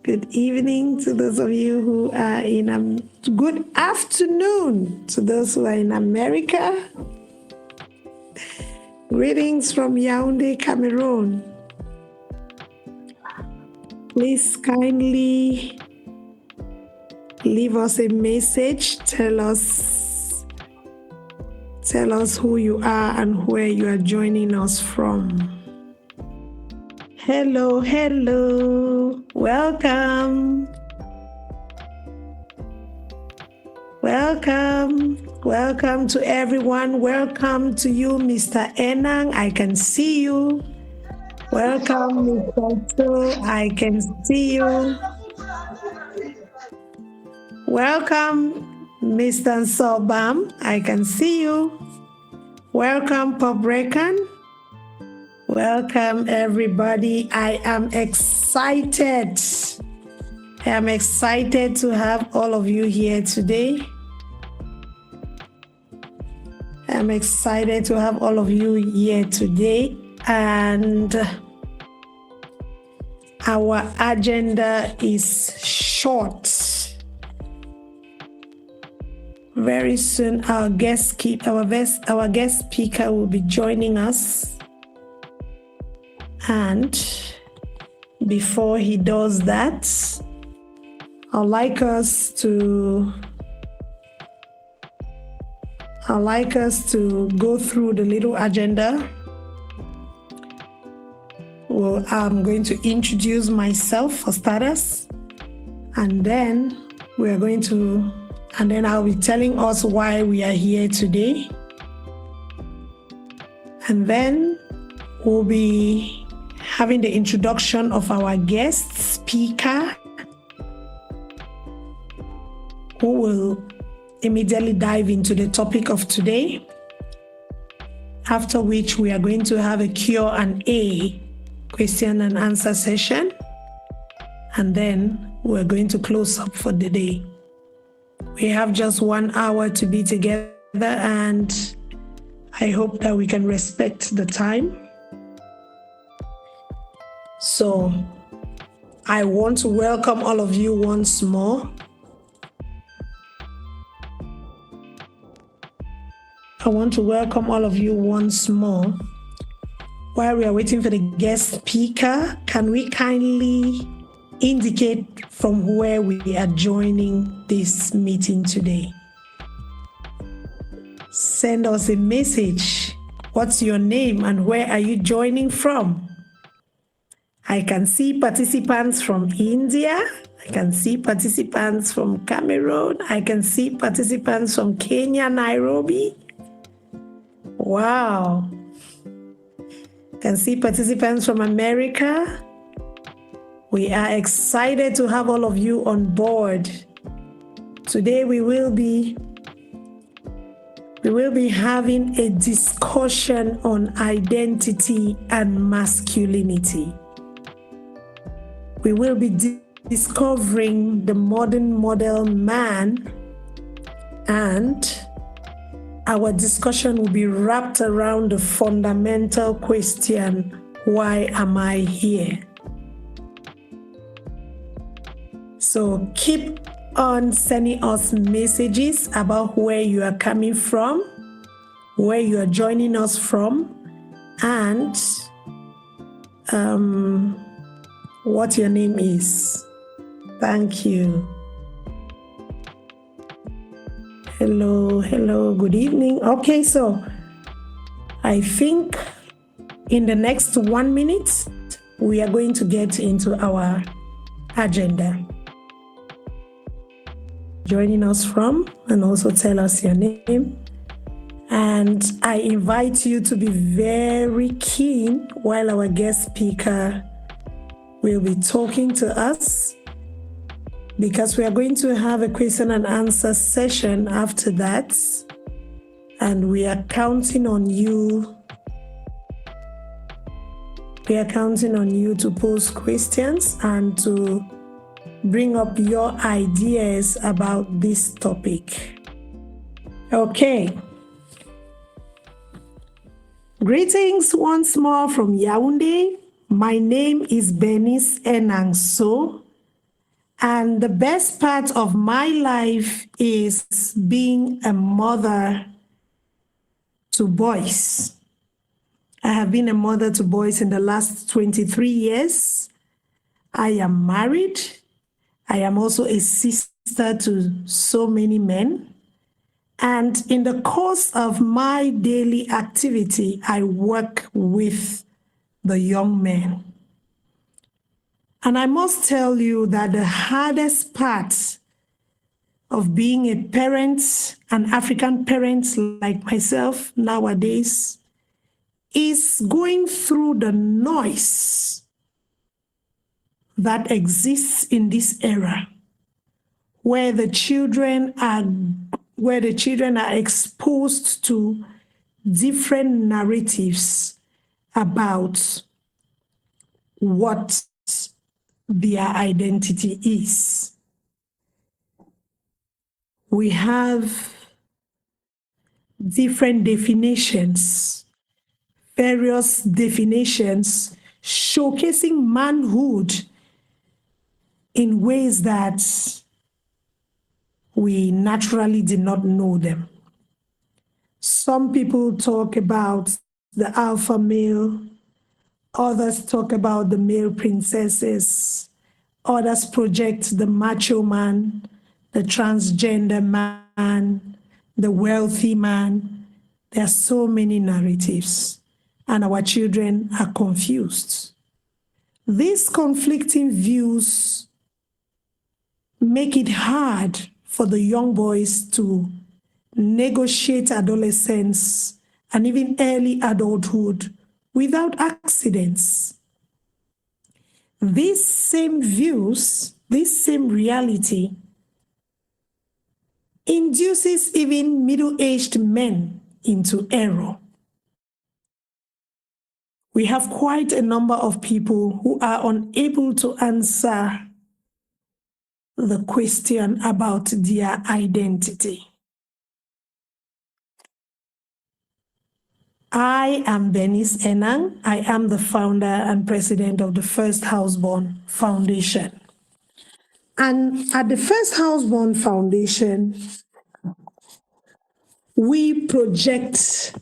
Good evening to those of you who are good afternoon to those who are in America. Greetings from Yaoundé, Cameroon. Please kindly leave us a message. Tell us who you are and where you are joining us from. Hello. Welcome to everyone. Welcome to you, Mr. Enang. I can see you. Welcome, Mr. So. I can see you. Welcome, Mr. Sobam. I can see you. Welcome, Pobrekan. Welcome, everybody. I am excited. To have all of you here today. And our agenda is short. Very soon, our guest speaker will be joining us. And before he does that, I'd like us to go through the little agenda. Well, I'm going to introduce myself for starters, and then I'll be telling us why we are here today. And then we'll be having the introduction of our guest speaker, who will immediately dive into the topic of today, after which we are going to have a Q&A, question and answer session, and then we're going to close up for the day. We have just 1 hour to be together, and I hope that we can respect the time. So I want to welcome all of you once more. While we are waiting for the guest speaker, can we kindly indicate from where we are joining this meeting today? Send us a message. What's your name and where are you joining from? I can see participants from India. I can see participants from Cameroon. I can see participants from Kenya, Nairobi. Wow. I can see participants from America. We are excited to have all of you on board. Today we will be having a discussion on identity and masculinity. We will be discovering the modern model man, and our discussion will be wrapped around the fundamental question, why am I here? So keep on sending us messages about where you are coming from, where you are joining us from, and what your name is. Thank you. Hello, good evening. Okay, so I think in the next 1 minute, we are going to get into our agenda. Joining us from, and also tell us your name. And I invite you to be very keen while our guest speaker will be talking to us, because we are going to have a question and answer session after that, and we are counting on you. We are counting on you to pose questions and to bring up your ideas about this topic. Okay. Greetings once more from Yaoundé. My name is Bernice Enangso, And the best part of my life is being a mother to boys. I have been a mother to boys in the last 23 years. I am married. I am also a sister to so many men. And in the course of my daily activity, I work with the young men. And I must tell you that the hardest part of being a parent, an African parent like myself nowadays, is going through the noise that exists in this era where the children are exposed to different narratives about what their identity is. We have different definitions, various definitions showcasing manhood in ways that we naturally did not know them. Some people talk about the alpha male, others talk about the male princesses, others project the macho man, the transgender man, the wealthy man. There are so many narratives, and our children are confused. These conflicting views make it hard for the young boys to negotiate adolescence and even early adulthood without accidents. These same views, this same reality, induces even middle-aged men into error. We have quite a number of people who are unable to answer the question about their identity. I am Bernice Enang. I am the founder and president of the First Housebound Foundation. And at the First Housebound Foundation, we project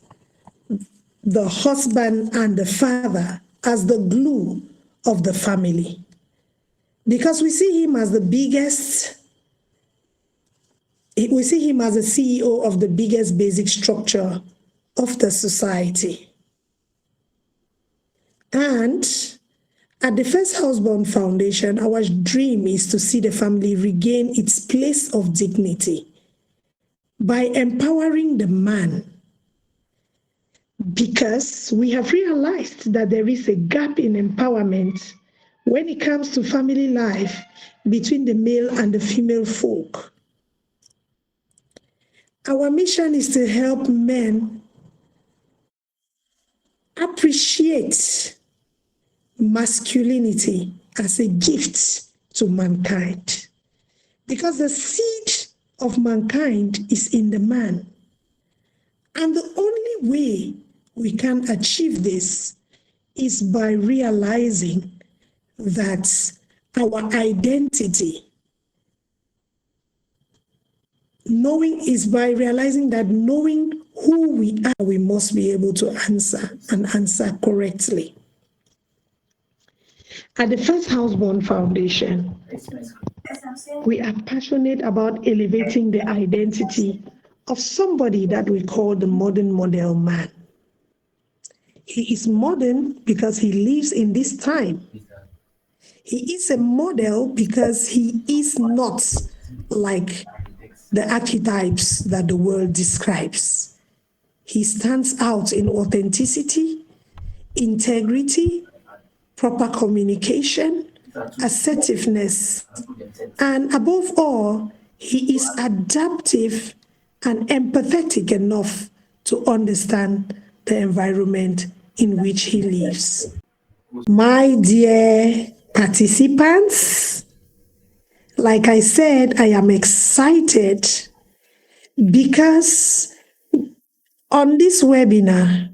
the husband and the father as the glue of the family, because we see him as the biggest, we see him as the CEO of the biggest basic structure of the society. And at the First Housebound Foundation, our dream is to see the family regain its place of dignity by empowering the man, because we have realized that there is a gap in empowerment when it comes to family life between the male and the female folk. Our mission is to help men appreciate masculinity as a gift to mankind, because the seed of mankind is in the man. And the only way we can achieve this is by realizing that our identity, realizing that knowing who we are, we must be able to answer and answer correctly. At the First Housebound Foundation, we are passionate about elevating the identity of somebody that we call the modern model man. He is modern because he lives in this time. He is a model because he is not like the archetypes that the world describes. He stands out in authenticity, integrity, proper communication, assertiveness, and above all, he is adaptive and empathetic enough to understand the environment in which he lives. My dear participants, like I said, I am excited because on this webinar,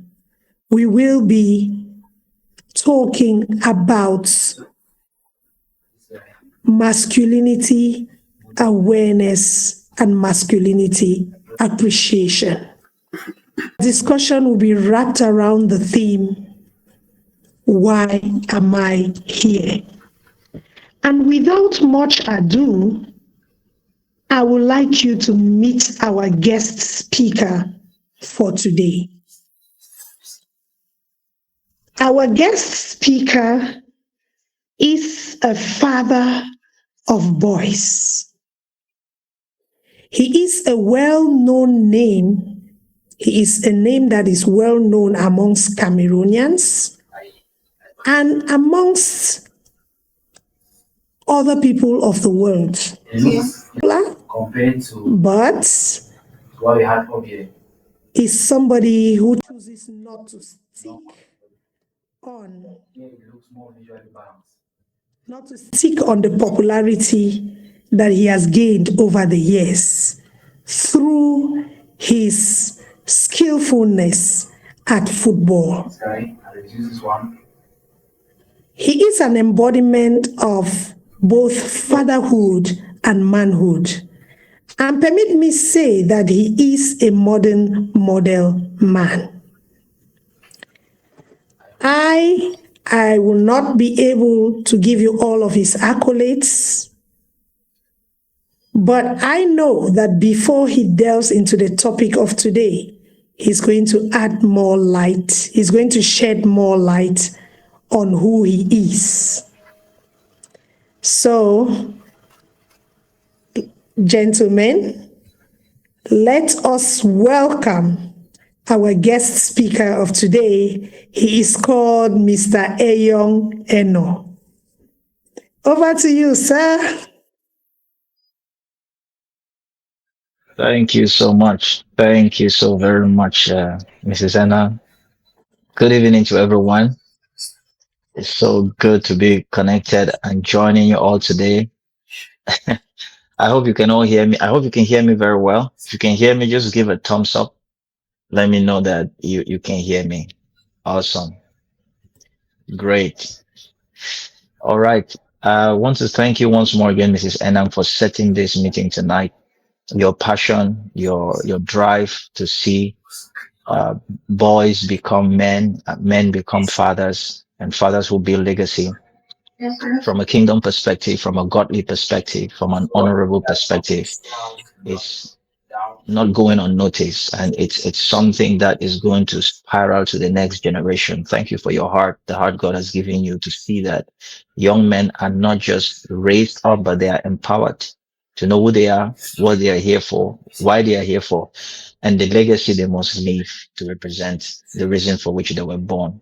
we will be talking about masculinity awareness and masculinity appreciation. Discussion will be wrapped around the theme, why am I here? And without much ado, I would like you to meet our guest speaker for today. Our guest speaker is a father of boys. He is a well-known name. He is a name that is well known amongst Cameroonians and amongst other people of the world. But is somebody who chooses on not to stick on the popularity that he has gained over the years through his skillfulness at football. He is an embodiment of both fatherhood and manhood. And permit me say that he is a modern model man. I will not be able to give you all of his accolades, but I know that before he delves into the topic of today, he's going to add more light. He's going to shed more light on who he is. So, gentlemen, let us welcome our guest speaker of today. He is called Mr. Eyong Eno. Over to you, sir. Thank you so much. Thank you so very much, Mrs. Anna. Good evening to everyone. It's so good to be connected and joining you all today. I hope you can all hear me. I hope you can hear me very well. If you can hear me, just give a thumbs up. Let me know that you can hear me. Awesome. Great. All right. I want to thank you once more again, Mrs. Enam, for setting this meeting tonight. Your passion, your drive to see uh, boys become men, men become fathers, and fathers will build legacy from a kingdom perspective, from a godly perspective, from an honorable perspective. It's not going unnoticed, and it's something that is going to spiral to the next generation. Thank you for your heart, the heart God has given you to see that young men are not just raised up, but they are empowered to know who they are, what they are here for, why they are here for, and the legacy they must leave to represent the reason for which they were born.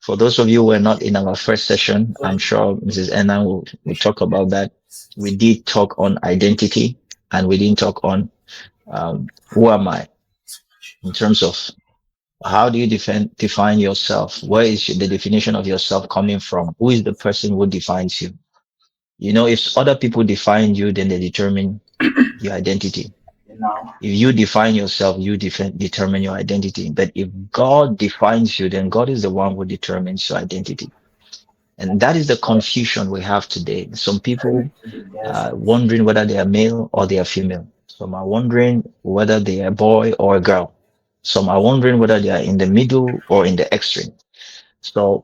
For those of you who were not in our first session, I'm sure Mrs. Enna will talk about that. We did talk on identity, and we didn't talk on who am I in terms of how do you define yourself? Where is the definition of yourself coming from? Who is the person who defines you? You know, if other people define you, then they determine your identity. If you define yourself, you determine your identity. But if God defines you, then God is the one who determines your identity. And that is the confusion we have today. Some people are wondering whether they are male or they are female. Some are wondering whether they are a boy or a girl. Some are wondering whether they are in the middle or in the extreme. So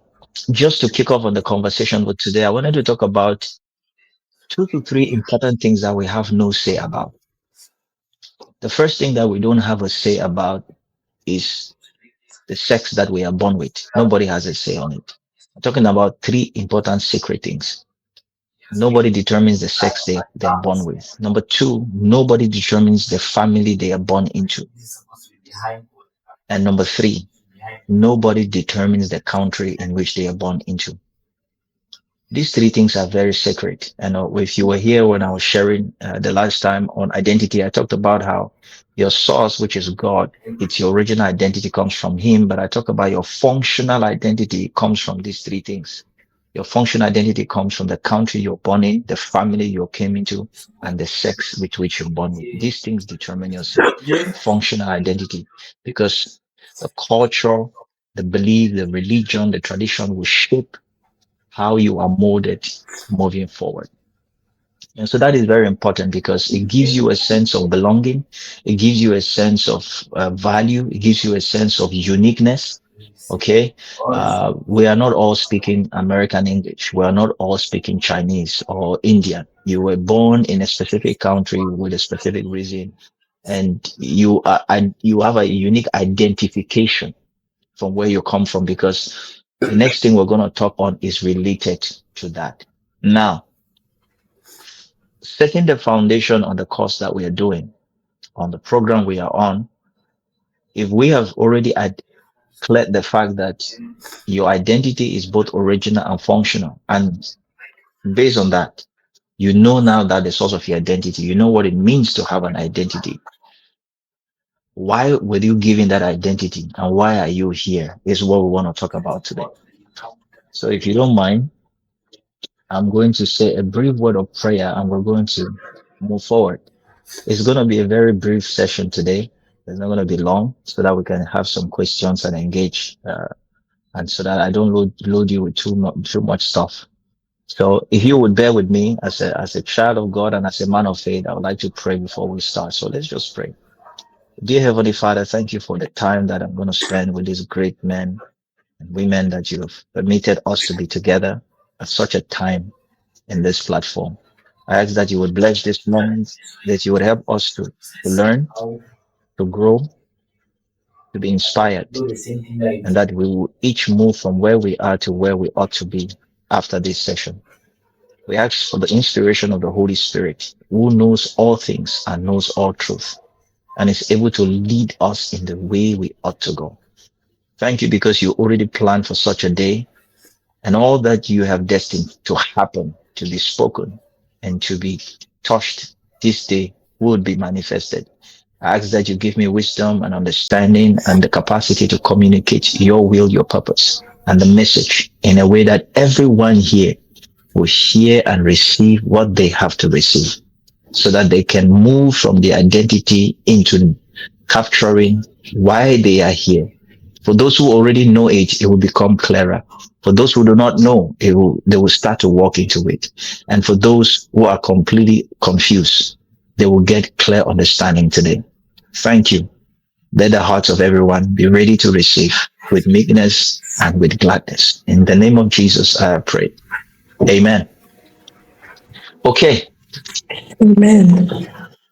just to kick off on the conversation with today, I wanted to talk about 2 to 3 important things that we have no say about. The first thing that we don't have a say about is the sex that we are born with. Nobody has a say on it. I'm talking about 3 important secret things. Nobody determines the sex they are born with. Number two, nobody determines the family they are born into. And number three, nobody determines the country in which they are born into. These 3 things are very sacred. And if you were here when I was sharing the last time on identity, I talked about how your source, which is God, it's your original identity comes from Him. But I talk about your functional identity comes from these 3 things. Your functional identity comes from the country you're born in, the family you came into, and the sex with which you're born with. These things determine your functional identity because the culture, the belief, the religion, the tradition will shape how you are molded moving forward. And so that is very important because it gives you a sense of belonging. It gives you a sense of value. It gives you a sense of uniqueness. Okay. We are not all speaking American English. We are not all speaking Chinese or Indian. You were born in a specific country with a specific reason, and you have a unique identification from where you come from, because the next thing we're going to talk on is related to that. Now, setting the foundation on the course that we are doing, on the program we are on, if we have already cleared the fact that your identity is both original and functional, and based on that, you know now that the source of your identity, you know what it means to have an identity. Why were you given that identity, and why are you here, is what we want to talk about today. So if you don't mind, I'm going to say a brief word of prayer and we're going to move forward. It's going to be a very brief session today. It's not going to be long, so that we can have some questions and engage, and so that I don't load you with too much stuff. So if you would bear with me as a child of God and as a man of faith, I would like to pray before we start. So let's just pray. Dear Heavenly Father, thank you for the time that I'm going to spend with these great men and women that you have permitted us to be together at such a time in this platform. I ask that you would bless this moment, that you would help us to learn, to grow, to be inspired, and that we will each move from where we are to where we ought to be after this session. We ask for the inspiration of the Holy Spirit, who knows all things and knows all truth, and is able to lead us in the way we ought to go. Thank you because you already planned for such a day, and all that you have destined to happen, to be spoken, and to be touched this day would be manifested. I ask that you give me wisdom and understanding and the capacity to communicate your will, your purpose, and the message in a way that everyone here will hear and receive what they have to receive, so that they can move from the identity into capturing why they are here. For those who already know it, it will become clearer. For those who do not know, they will start to walk into it. And for those who are completely confused, they will get clear understanding today. Thank you. Let the hearts of everyone be ready to receive with meekness and with gladness. In the name of Jesus, I pray. Amen. Okay. Amen.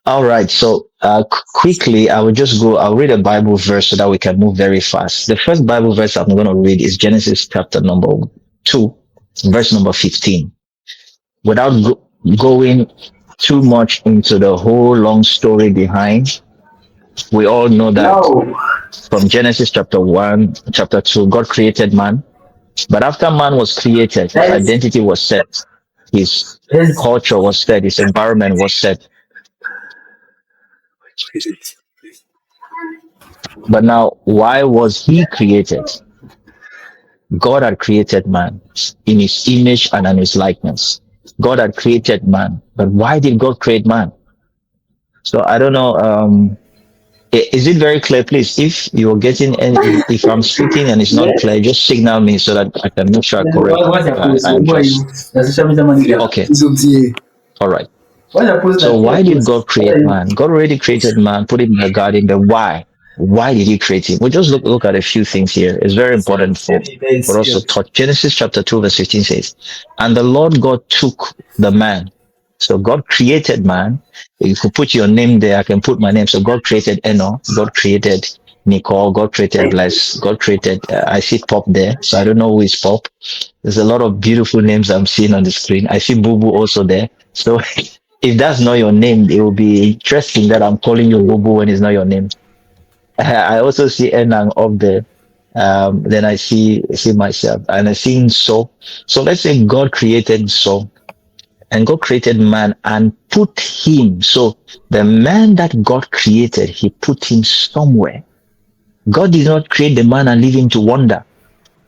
All right. So quickly, I'll read a Bible verse so that we can move very fast. The first Bible verse I'm going to read is Genesis chapter number 2, verse number 15. Without going too much into the whole long story behind, we all know that from Genesis chapter 1, chapter 2, God created man. But after man was created, his identity was set, his culture was set, his environment was set. But now, why was he created? God had created man in his image and in his likeness. God had created man. But why did God create man? So I don't know. Is it very clear, please? If you're getting any, if I'm speaking and it's not clear, just signal me so that I can make sure I correct. Okay. All right. So why did God create man? God already created man, put him in the garden. But why? Why did he create him? We just look at a few things here. It's very important for us to touch. Genesis chapter 2, verse 15 says, and the Lord God took the man. So God created man. You could put your name there. I can put my name. So God created Eno. God created Nicole. God created Bless. God created, I see Pop there. So I don't know who is Pop. There's a lot of beautiful names I'm seeing on the screen. I see Boo Boo also there. So if that's not your name, it will be interesting that I'm calling you Boo Boo when it's not your name. I also see Enang up there. Then I see myself and I see So. So let's say God created So, and God created man and put him. So the man that God created, he put him somewhere. God did not create the man and leave him to wander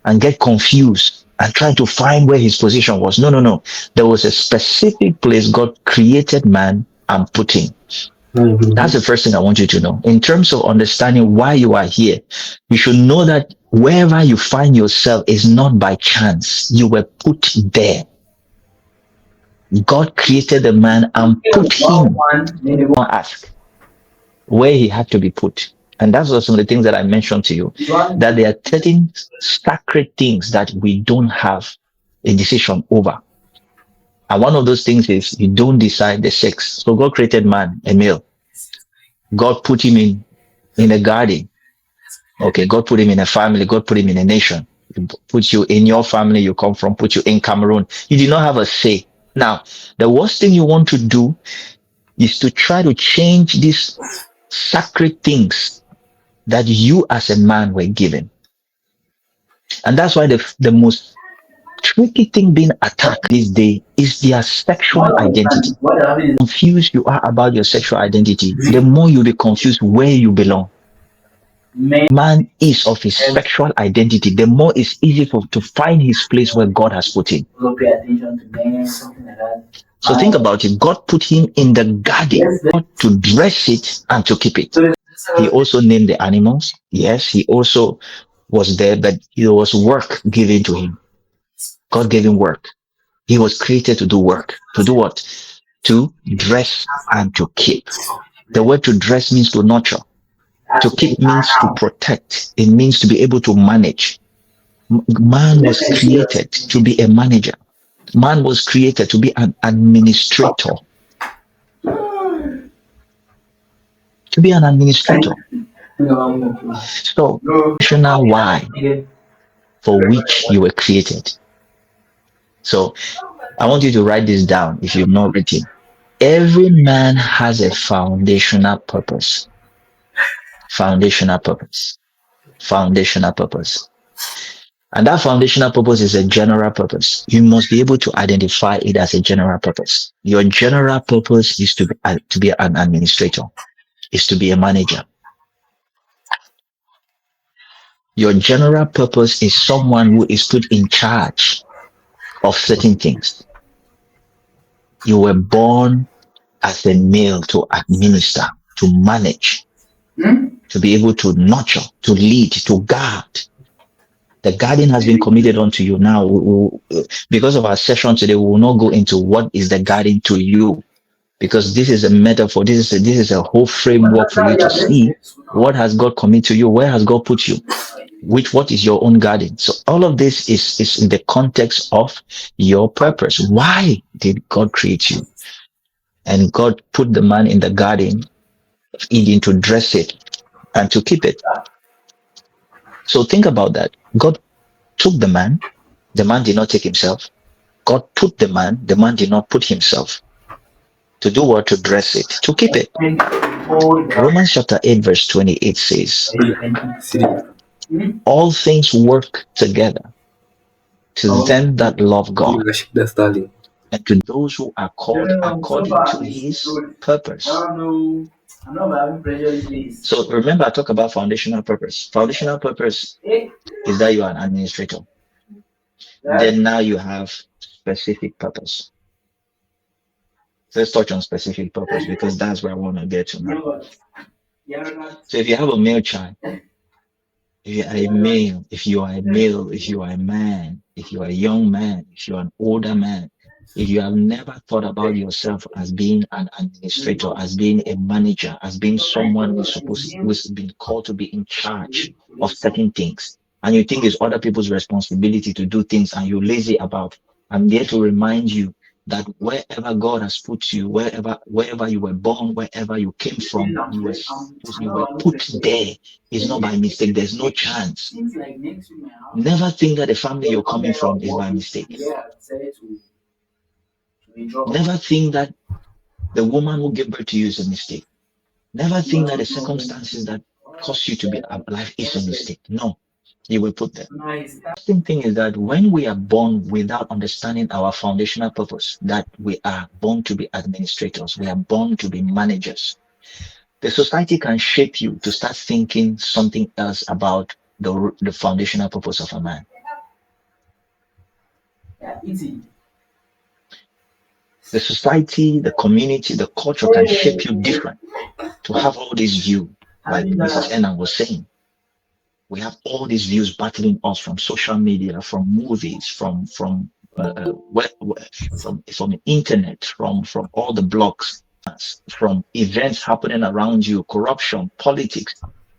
and get confused and trying to find where his position was. No, no, no. There was a specific place God created man and put him. That's the first thing I want you to know. In terms of understanding why you are here, you should know that wherever you find yourself is not by chance. You were put there. God created the man and put him on ask where he had to be put. And that's also some of the things that I mentioned to you, that there are certain sacred things that we don't have a decision over. And one of those things is you don't decide the sex. So God created man, a male. God put him in a garden. Okay, God put him in a family. God put him in a nation. He put you in your family you come from, put you in Cameroon. You did not have a say. Now, the worst thing you want to do is to try to change these sacred things that you as a man were given. And that's why the most tricky thing being attacked this day is their sexual identity. The confused you are about your sexual identity, the more you'll be confused where you belong. Man is of his sexual identity, the more it's easy to find his place where God has put him. So think about it. God put him in the garden to dress it and to keep it. He also named the animals. Yes, he also was there, but it was work given to him. God gave him work. He was created to do work. To do what? To dress and to keep. The word to dress means to nurture. To keep means to protect. It means to be able to manage. Man was created to be a manager. Man was created to be an administrator. To be an administrator. So, rational why for which you were created. So, I want you to write this down if you've not written. Every man has a foundational purpose. Foundational purpose. Foundational purpose. And that foundational purpose is a general purpose. You must be able to identify it as a general purpose. Your general purpose is to be an administrator, is to be a manager. Your general purpose is someone who is put in charge of certain things. You were born as a male to administer, to manage, to be able to nurture, to lead, to guard. The guardian has been committed unto you. Now, because of our session today, we will not go into what is the guardian to you, because this is a metaphor. This is a whole framework for you to see what has God committed to you, where has God put you, what is your own guardian. So all of this is in the context of your purpose. Why did God create you? And God put the man in the garden of Eden to dress it and to keep it. So think about that. God took the man did not take himself. God put the man did not put himself. To do what? To dress it, to keep it. Romans chapter 8 verse 28 says, all things work together to them that love God and to those who are called according to his purpose. So remember, I talk about foundational purpose. Foundational purpose is that you are an administrator. Then now you have specific purpose. Let's touch on specific purpose because that's where I want to get to now. So if you have a male child, if you are a male, if you are a male, if you are a man, if you are a young man, if you are an older man, if you have never thought about yourself as being an administrator, as being a manager, as being someone who's been called to be in charge of certain things, and you think it's other people's responsibility to do things and you're lazy about, I'm there to remind you that wherever God has put you, wherever you were born, wherever you came from, you were put there. It's not by mistake. There's no chance. Never think that the family you're coming from is by mistake. Never think that the woman who gave birth to you is a mistake. Never think that the circumstances that cause you to be alive is a mistake. No, you were put there. The same thing is that when we are born without understanding our foundational purpose, that we are born to be administrators, we are born to be managers. The society can shape you to start thinking something else about the foundational purpose of a man. The society, the community, the culture can shape you different to have all these views, like Mrs. Enna was saying. We have all these views battling us from social media, from movies, from from internet, from all the blogs, from events happening around you, corruption, politics.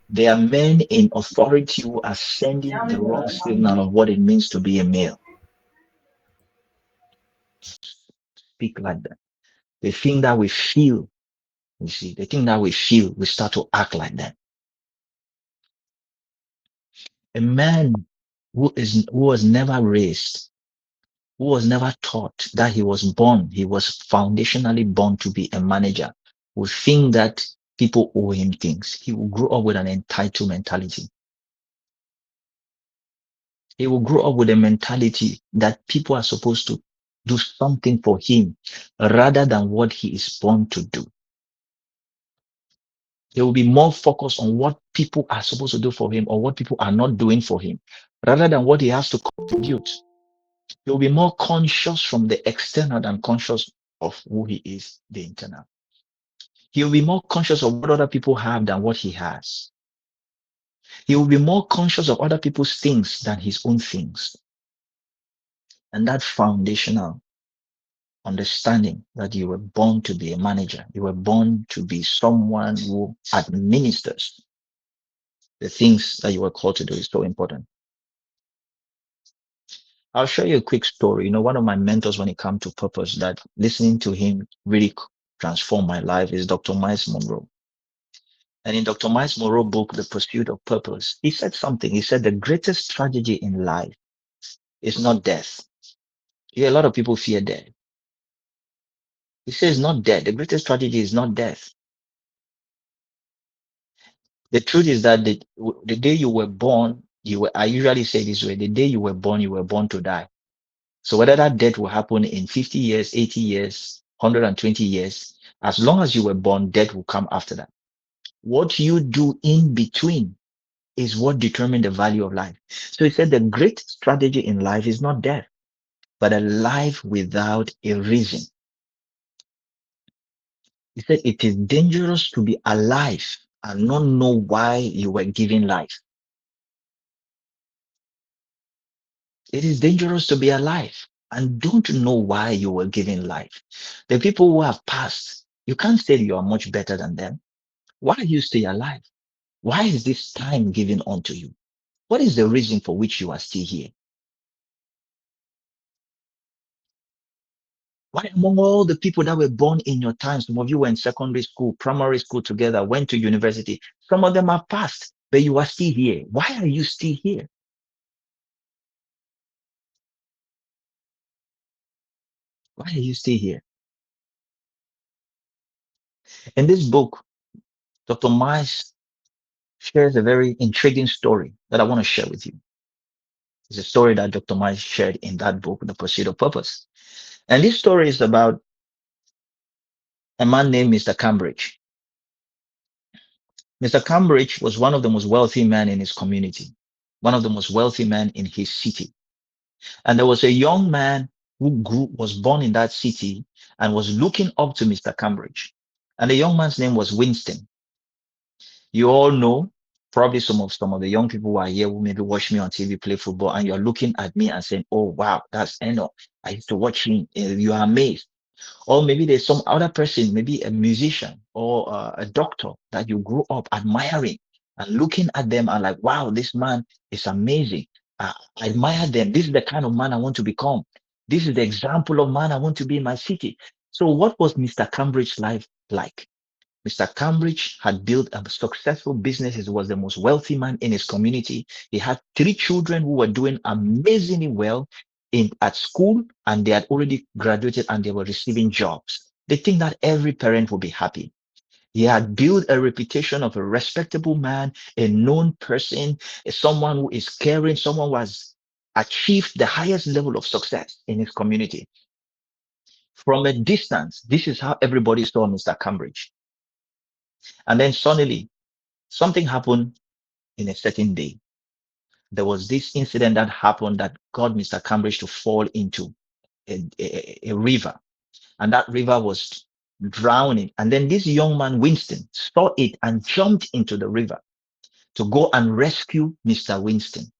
There are men in authority who are sending the wrong signal of what it means to be a male. Speak like that. The thing that we feel, you see, the thing that we feel, we start to act like that. A man who was never raised, who was never taught that he was foundationally born to be a manager, will think that people owe him things. He will grow up with an entitled mentality. He will grow up with a mentality that people are supposed to do something for him rather than what he is born to do. He will be more focused on what people are supposed to do for him or what people are not doing for him rather than what he has to contribute. He will be more conscious from the external than conscious of who he is, the internal. He will be more conscious of what other people have than what he has. He will be more conscious of other people's things than his own things. And that foundational understanding that you were born to be a manager, you were born to be someone who administers the things that you were called to do is so important. I'll share you a quick story. You know, one of my mentors when it comes to purpose that listening to him really transformed my life is Dr. Miles Monroe. And in Dr. Miles Monroe's book, The Pursuit of Purpose, he said something. He said the greatest tragedy in life is not death. Yeah, a lot of people fear death. He says not death. The greatest tragedy is not death. The truth is that the day you were born, I usually say this way, the day you were born to die. So whether that death will happen in 50 years, 80 years, 120 years, as long as you were born, death will come after that. What you do in between is what determines the value of life. So he said the great strategy in life is not death, but a life without a reason. He said it is dangerous to be alive and not know why you were given life. It is dangerous to be alive and don't know why you were given life. The people who have passed, you can't say you are much better than them. Why are you still alive? Why is this time given unto you? What is the reason for which you are still here? Why among all the people that were born in your time, some of you were in secondary school, primary school together, went to university, some of them are past, but you are still here. Why are you still here? Why are you still here? In this book, Dr. Miles shares a very intriguing story that I want to share with you. It's a story that Dr. Miles shared in that book, The Pursuit of Purpose. And this story is about a man named Mr. Cambridge. Mr. Cambridge was one of the most wealthy men in his community, one of the most wealthy men in his city. And there was a young man was born in that city and was looking up to Mr. Cambridge. And the young man's name was Winston. You all know, probably some of the young people who are here who maybe watch me on TV play football, and you're looking at me and saying, "Oh wow, that's Eno. I used to watch him." You are amazed. Or maybe there's some other person, maybe a musician or a doctor that you grew up admiring and looking at them and like, wow, this man is amazing. I admire them. This is the kind of man I want to become. This is the example of man I want to be in my city. So what was Mr. Cambridge's life like? Mr. Cambridge had built a successful business. He was the most wealthy man in his community. He had 3 children who were doing amazingly well at school, and they had already graduated and they were receiving jobs. They think that every parent would be happy. He had built a reputation of a respectable man, a known person, someone who is caring, someone who has achieved the highest level of success in his community. From a distance, this is how everybody saw Mr. Cambridge. And then suddenly, something happened in a certain day. There was this incident that happened that caused Mr. Cambridge to fall into a river, and that river was drowning. And then this young man, Winston, saw it and jumped into the river to go and rescue Mr. Winston,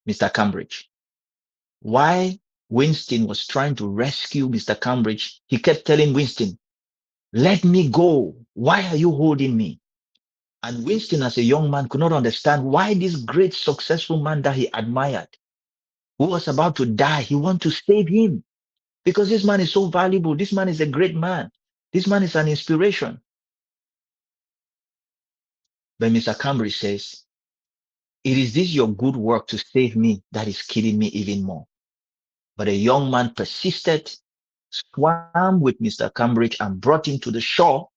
Mr. Cambridge. Why Winston was trying to rescue Mr. Cambridge. He kept telling Winston, let me go. Why are you holding me? And Winston, as a young man, could not understand why this great successful man that he admired, who was about to die, he wanted to save him because this man is so valuable. This man is a great man. This man is an inspiration. But Mr. Cambridge says, it is this your good work to save me that is killing me even more. But a young man persisted, swam with Mr. Cambridge and brought him to the shore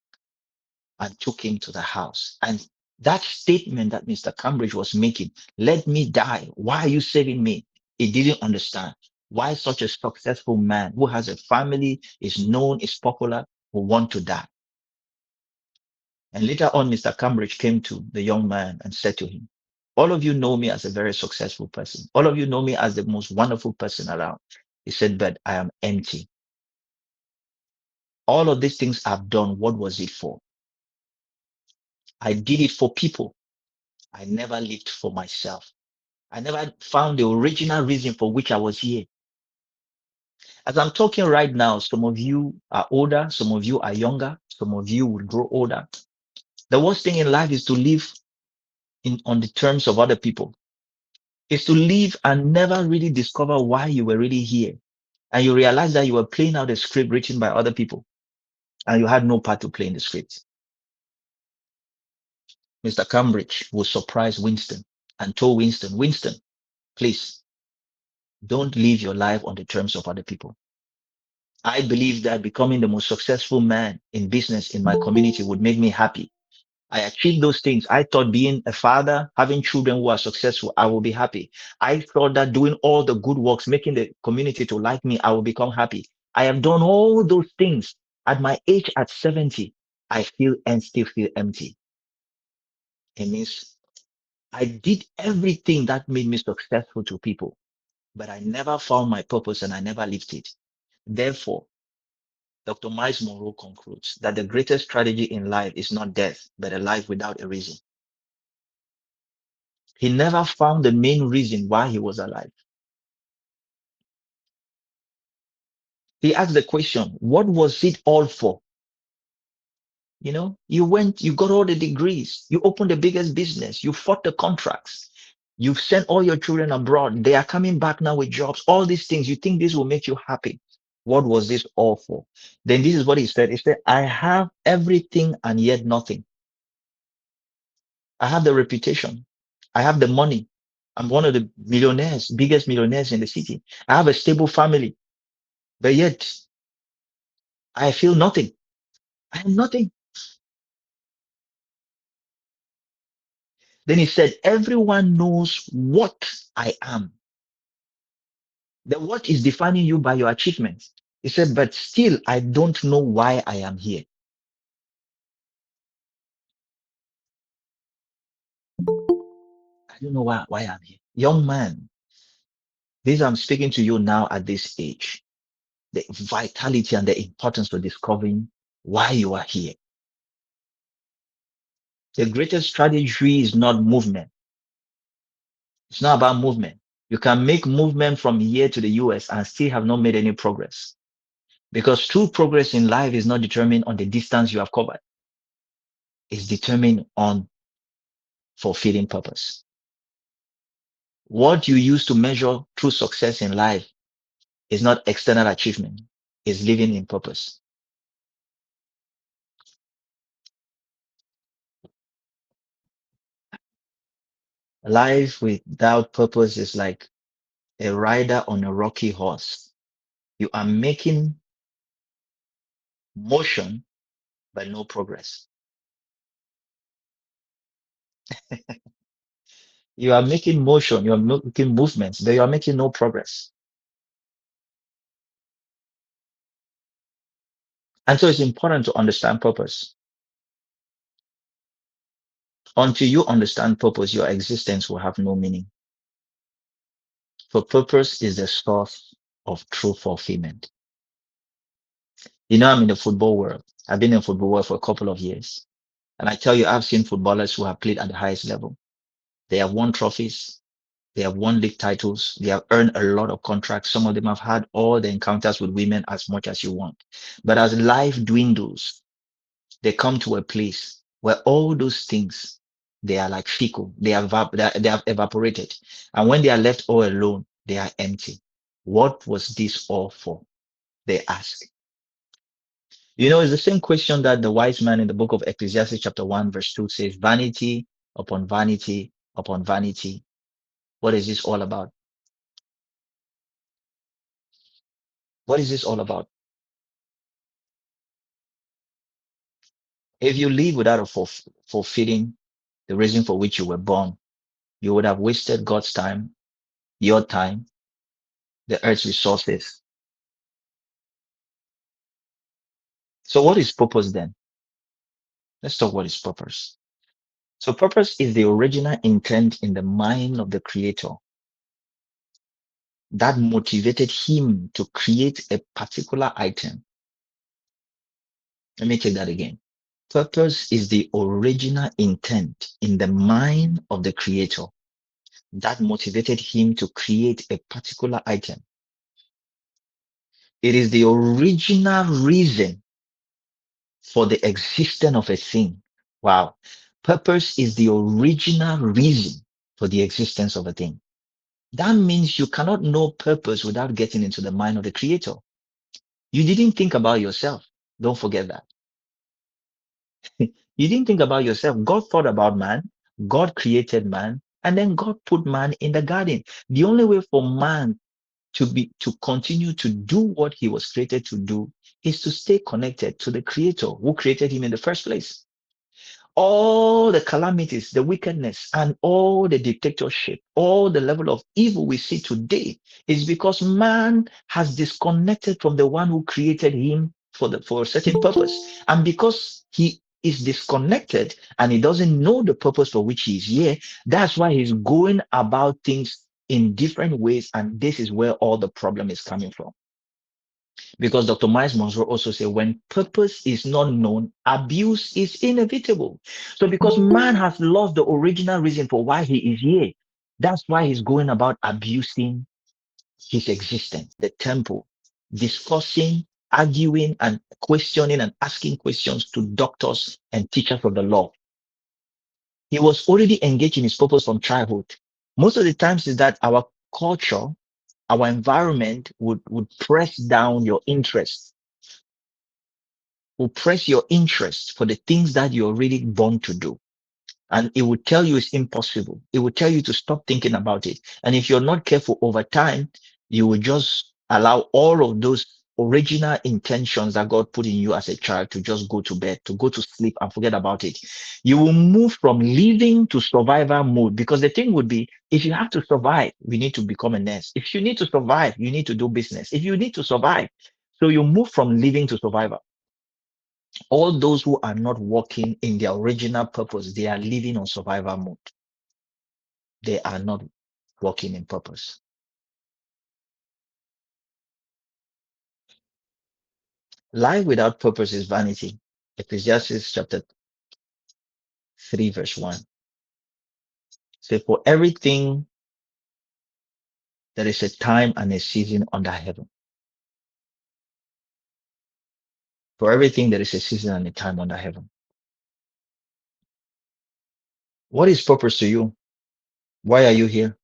and took him to the house. And that statement that Mr. Cambridge was making, let me die. Why are you saving me? He didn't understand why such a successful man who has a family, is known, is popular, will want to die. And later on, Mr. Cambridge came to the young man and said to him, all of you know me as a very successful person. All of you know me as the most wonderful person around. He said, but I am empty. All of these things I've done, what was it for? I did it for people. I never lived for myself. I never found the original reason for which I was here. As I'm talking right now, some of you are older, some of you are younger, some of you will grow older. The worst thing in life is to live on the terms of other people, is to live and never really discover why you were really here. And you realize that you were playing out a script written by other people and you had no part to play in the script. Mr. Cambridge will surprise Winston and told Winston, Winston, please don't live your life on the terms of other people. I believe that becoming the most successful man in business in my community would make me happy. I achieved those things. I thought being a father, having children who are successful, I will be happy. I thought that doing all the good works, making the community to like me, I will become happy. I have done all those things at my age at 70. I feel and still feel empty. It means I did everything that made me successful to people, but I never found my purpose and I never lived it. Therefore, Dr. Miles Monroe concludes that the greatest strategy in life is not death, but a life without a reason. He never found the main reason why he was alive. He asked the question, what was it all for? You know, you went, you got all the degrees, you opened the biggest business, you fought the contracts, you've sent all your children abroad. They are coming back now with jobs, all these things. You think this will make you happy. What was this all for? Then this is what he said. He said, I have everything and yet nothing. I have the reputation. I have the money. I'm one of the millionaires, biggest millionaires in the city. I have a stable family, but yet I feel nothing. I am nothing. Then he said, everyone knows what I am. The what is defining you by your achievements. He said, but still, I don't know why I am here. I don't know why I'm here. Young man, this I'm speaking to you now at this age. The vitality and the importance of discovering why you are here. The greatest strategy is not movement. It's not about movement. You can make movement from here to the US and still have not made any progress. Because true progress in life is not determined on the distance you have covered. It's determined on fulfilling purpose. What you use to measure true success in life is not external achievement. It's living in purpose. Life without purpose is like a rider on a rocky horse. You are making motion, but no progress. You are making motion, you are making movements, but you are making no progress. And so it's important to understand purpose. Until you understand purpose, your existence will have no meaning. For purpose is the source of true fulfillment. You know, I'm in the football world. I've been in football world for a couple of years. And I tell you, I've seen footballers who have played at the highest level. They have won trophies. They have won league titles. They have earned a lot of contracts. Some of them have had all the encounters with women as much as you want. But as life dwindles, they come to a place where all those things, they are like fecal. They have evaporated. And when they are left all alone, they are empty. What was this all for? They ask. It's the same question that the wise man in the book of Ecclesiastes chapter 1 verse 2 says, vanity upon vanity upon vanity. What is this all about? What is this all about? If you live without fulfilling the reason for which you were born, you would have wasted God's time, your time, the earth's resources. So what is purpose then? Let's talk what is purpose. So purpose is the original intent in the mind of the creator that motivated him to create a particular item. Let me take that again. Purpose is the original intent in the mind of the creator that motivated him to create a particular item. It is the original reason for the existence of a thing. Wow. Purpose is the original reason for the existence of a thing. That means you cannot know purpose without getting into the mind of the creator. You didn't think about yourself. Don't forget that. You didn't think about yourself. God thought about man. God created man. And then God put man in the garden. The only way for man to continue to do what he was created to do is to stay connected to the creator who created him in the first place. All the calamities, the wickedness, and all the dictatorship, all the level of evil we see today is because man has disconnected from the one who created him for a certain purpose. And because he is disconnected and he doesn't know the purpose for which he is here, that's why he's going about things in different ways. And this is where all the problem is coming from. Because Dr. Miles Monroe also said, when purpose is not known, abuse is inevitable. So because man has lost the original reason for why he is here, that's why he's going about abusing his existence, the temple, discussing, arguing, and questioning and asking questions to doctors and teachers of the law. He was already engaged in his purpose from childhood. Most of the times is that our culture, our environment would press down your interest, will press your interest for the things that you're really born to do. And it will tell you it's impossible. It will tell you to stop thinking about it. And if you're not careful over time, you will just allow all of those original intentions that God put in you as a child to just go to bed, to go to sleep and forget about it. You will move from living to survival mode, because the thing would be, if you have to survive, we need to become a nurse. If you need to survive, you need to do business. If you need to survive, so you move from living to survival. All those who are not working in their original purpose, they are living on survival mode. They are not working in purpose. Life without purpose is vanity. Ecclesiastes chapter 3, verse 1. Say, for everything there is a time and a season under heaven. For everything there is a season and a time under heaven. What is purpose to you? Why are you here?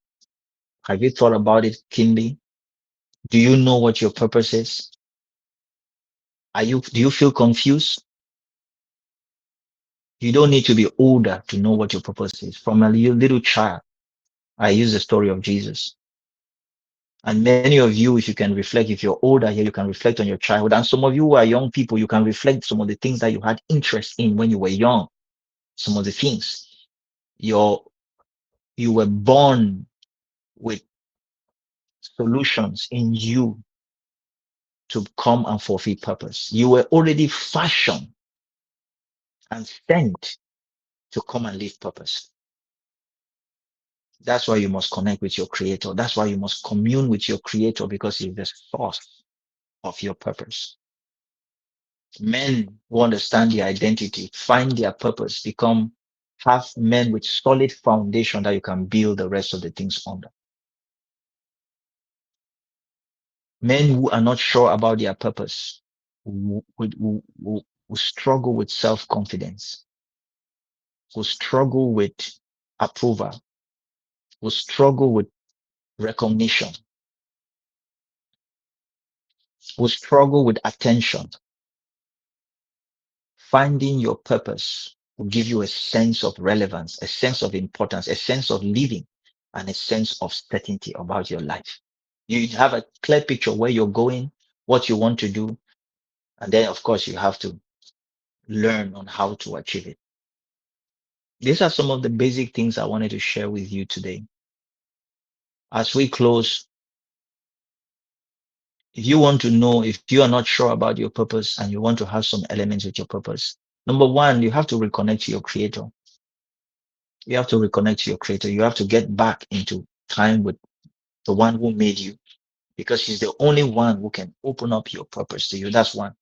Have you thought about it keenly? Do you know what your purpose is? Do you feel confused? You don't need to be older to know what your purpose is. From a little child, I use the story of Jesus. And many of you, if you can reflect, if you're older here, you can reflect on your childhood. And some of you who are young people, you can reflect some of the things that you had interest in when you were young. Some of the things you were born with solutions in you to come and fulfill purpose. You were already fashioned and sent to come and live purpose. That's why you must connect with your creator. That's why you must commune with your creator, because he's the source of your purpose. Men who understand their identity, find their purpose, have men with solid foundation that you can build the rest of the things under. Men who are not sure about their purpose will struggle with self-confidence, will struggle with approval, will struggle with recognition, will struggle with attention. Finding your purpose will give you a sense of relevance, a sense of importance, a sense of living, and a sense of certainty about your life. You have a clear picture where you're going, what you want to do, and then, of course, you have to learn on how to achieve it. These are some of the basic things I wanted to share with you today. As we close, if you want to know, if you are not sure about your purpose and you want to have some elements with your purpose, number one, you have to reconnect to your creator. You have to reconnect to your creator. You have to get back into time with the one who made you, because he's the only one who can open up your purpose to you. That's one.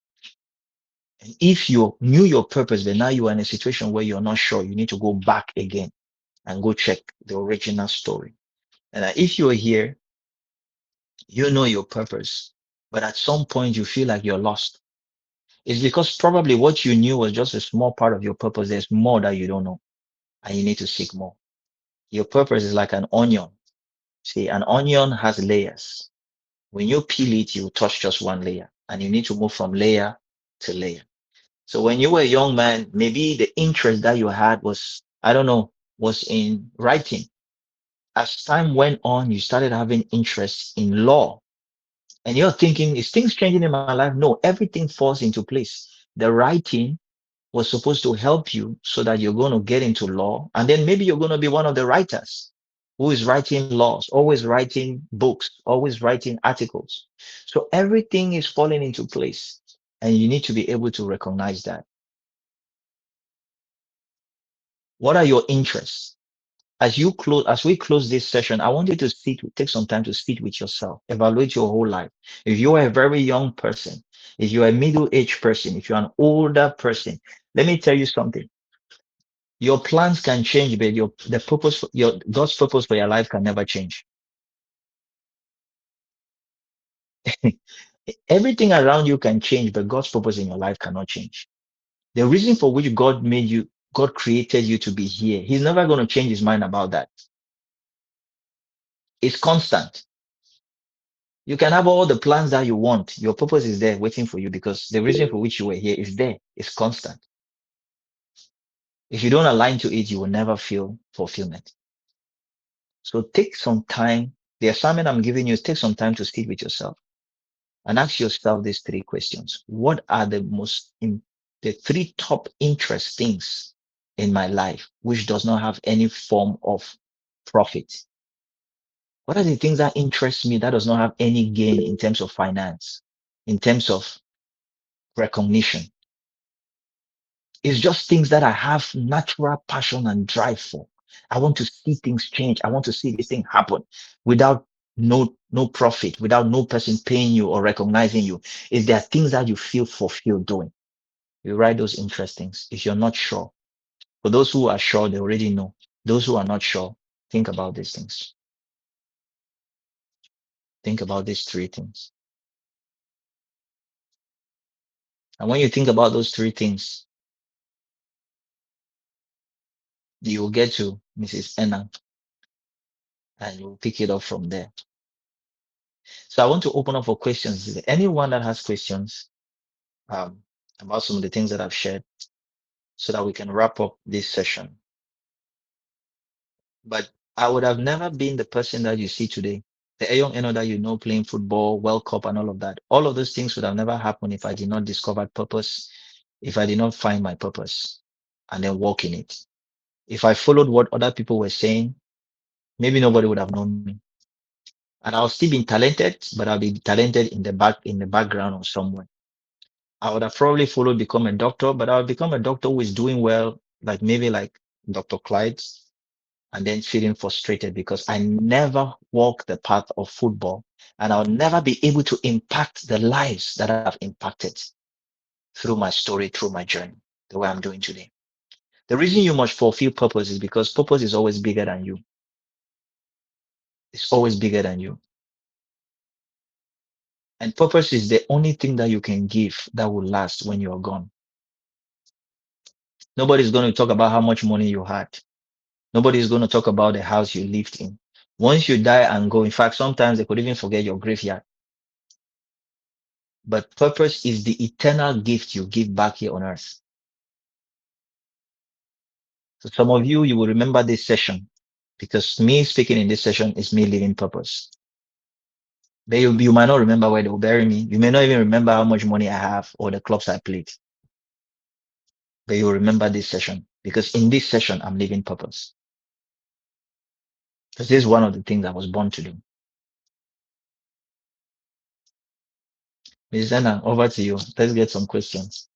And if you knew your purpose, but now you are in a situation where you're not sure, you need to go back again and go check the original story. And if you're here, you know your purpose, but at some point you feel like you're lost. It's because probably what you knew was just a small part of your purpose. There's more that you don't know, and you need to seek more. Your purpose is like an onion. See, an onion has layers. When you peel it, you touch just one layer, and you need to move from layer to layer. So when you were a young man, maybe the interest that you had was, I don't know, was in writing. As time went on, you started having interest in law, and you're thinking, is things changing in my life? No, everything falls into place. The writing was supposed to help you so that you're going to get into law. And then maybe you're going to be one of the writers who is writing laws, always writing books, always writing articles. So everything is falling into place, and you need to be able to recognize that. What are your interests? As we close this session, I want you to take some time to sit with yourself, evaluate your whole life. If you are a very young person, if you're a middle-aged person, if you're an older person, let me tell you something. Your plans can change, but the purpose, your God's purpose for your life can never change. Everything around you can change, but God's purpose in your life cannot change. The reason for which God created you to be here, He's never going to change His mind about that. It's constant. You can have all the plans that you want. Your purpose is there waiting for you, because the reason for which you were here is there. It's constant. If you don't align to it, you will never feel fulfillment. So take some time. The assignment I'm giving you is take some time to sit with yourself and ask yourself these three questions. What are the three top interest things in my life which does not have any form of profit? What are the things that interest me that does not have any gain in terms of finance, in terms of recognition? It's just things that I have natural passion and drive for. I want to see things change. I want to see this thing happen without no profit, without no person paying you or recognizing you. Is there things that you feel fulfilled doing? You write those interest things. If you're not sure, for those who are sure, they already know. Those who are not sure, think about these things. Think about these three things. And when you think about those three things, you will get to Mrs. Enna, and you'll pick it up from there. So I want to open up for questions. Is there anyone that has questions um, about some of the things that I've shared, so that we can wrap up this session? But I would have never been the person that you see today. The Ayon Eno that you know playing football, World Cup, and all of that. All of those things would have never happened if I did not discover purpose, if I did not find my purpose and then walk in it. If I followed what other people were saying, maybe nobody would have known me. And I'll still be talented, but I'll be talented in the background or somewhere. I would have probably followed become a doctor, but I'll become a doctor who is doing well, like maybe like Dr. Clyde's, and then feeling frustrated because I never walk the path of football, and I'll never be able to impact the lives that I've impacted through my story, through my journey, the way I'm doing today. The reason you must fulfill purpose is because purpose is always bigger than you. It's always bigger than you. And purpose is the only thing that you can give that will last when you're gone. Nobody's going to talk about how much money you had. Nobody's going to talk about the house you lived in. Once you die and go, in fact, sometimes they could even forget your graveyard. But purpose is the eternal gift you give back here on earth. So some of you, you will remember this session because me speaking in this session is me living purpose. But you might not remember where they will bury me. You may not even remember how much money I have or the clubs I played. But you'll remember this session because in this session, I'm living purpose. Because this is one of the things I was born to do. Ms. Zena, over to you. Let's get some questions.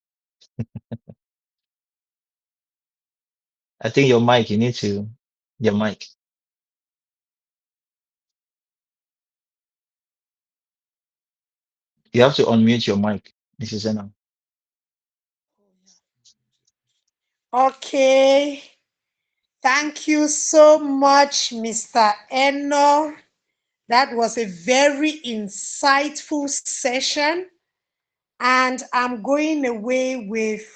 I think your mic, you need to, your mic. You have to unmute your mic, Mrs. Zena. Okay. Thank you so much, Mr. Eno. That was a very insightful session. And I'm going away with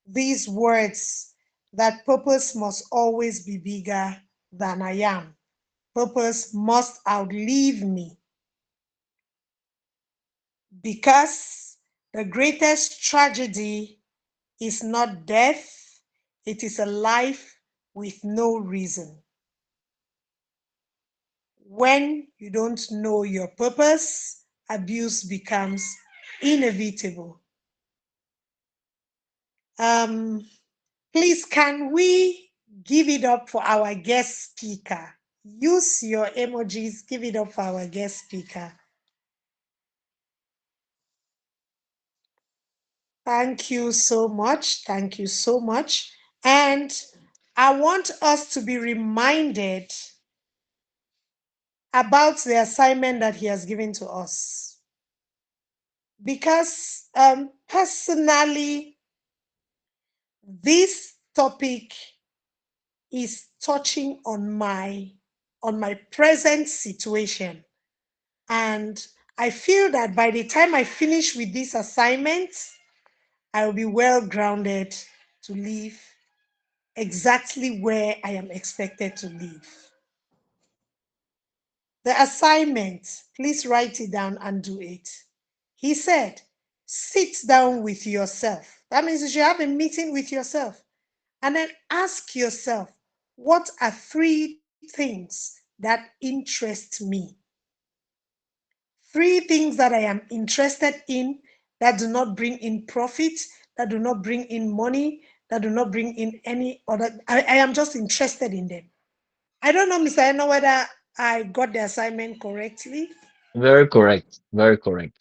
these words that purpose must always be bigger than I am. Purpose must outlive me because the greatest tragedy is not death, it is a life with no reason. When you don't know your purpose, abuse becomes inevitable. Please, can we give it up for our guest speaker? Use your emojis, give it up for our guest speaker. Thank you so much. Thank you so much. And I want us to be reminded about the assignment that he has given to us. Because personally, this topic is touching on my present situation. And I feel that by the time I finish with this assignment, I will be well grounded to live exactly where I am expected to live. The assignment, please write it down and do it. He said, sit down with yourself. That means you should have a meeting with yourself and then ask yourself, what are 3 things that interest me? 3 things that I am interested in that do not bring in profit, that do not bring in money, that do not bring in any other. I am just interested in them. I don't know, Mr. Eno, whether I got the assignment correctly. Very correct. Very correct.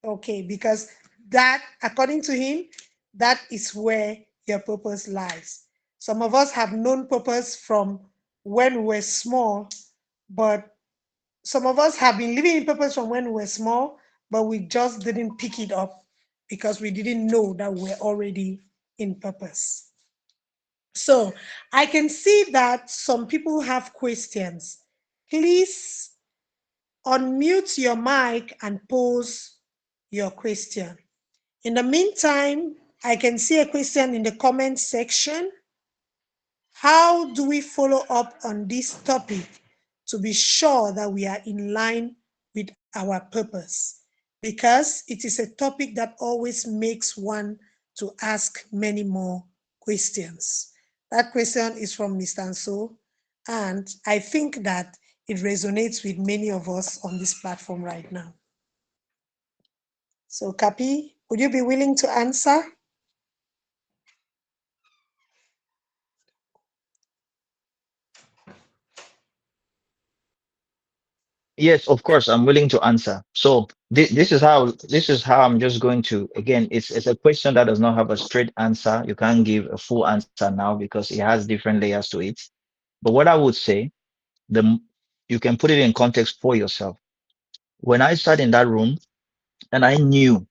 Okay, because that, according to him, that is where your purpose lies. Some of us have known purpose from when we were small, but some of us have been living in purpose from when we were small, but we just didn't pick it up because we didn't know that we're already in purpose. So I can see that some people have questions. Please unmute your mic and pose your question. In the meantime, I can see a question in the comment section. How do we follow up on this topic to be sure that we are in line with our purpose? Because it is a topic that always makes one to ask many more questions. That question is from Mr. Anso, and I think that it resonates with many of us on this platform right now. So, Kapi, would you be willing to answer? Yes, of course, I'm willing to answer. So this is how I'm just going to again. It's a question that does not have a straight answer. You can't give a full answer now because it has different layers to it. But what I would say, the you can put it in context for yourself. When I sat in that room and I knew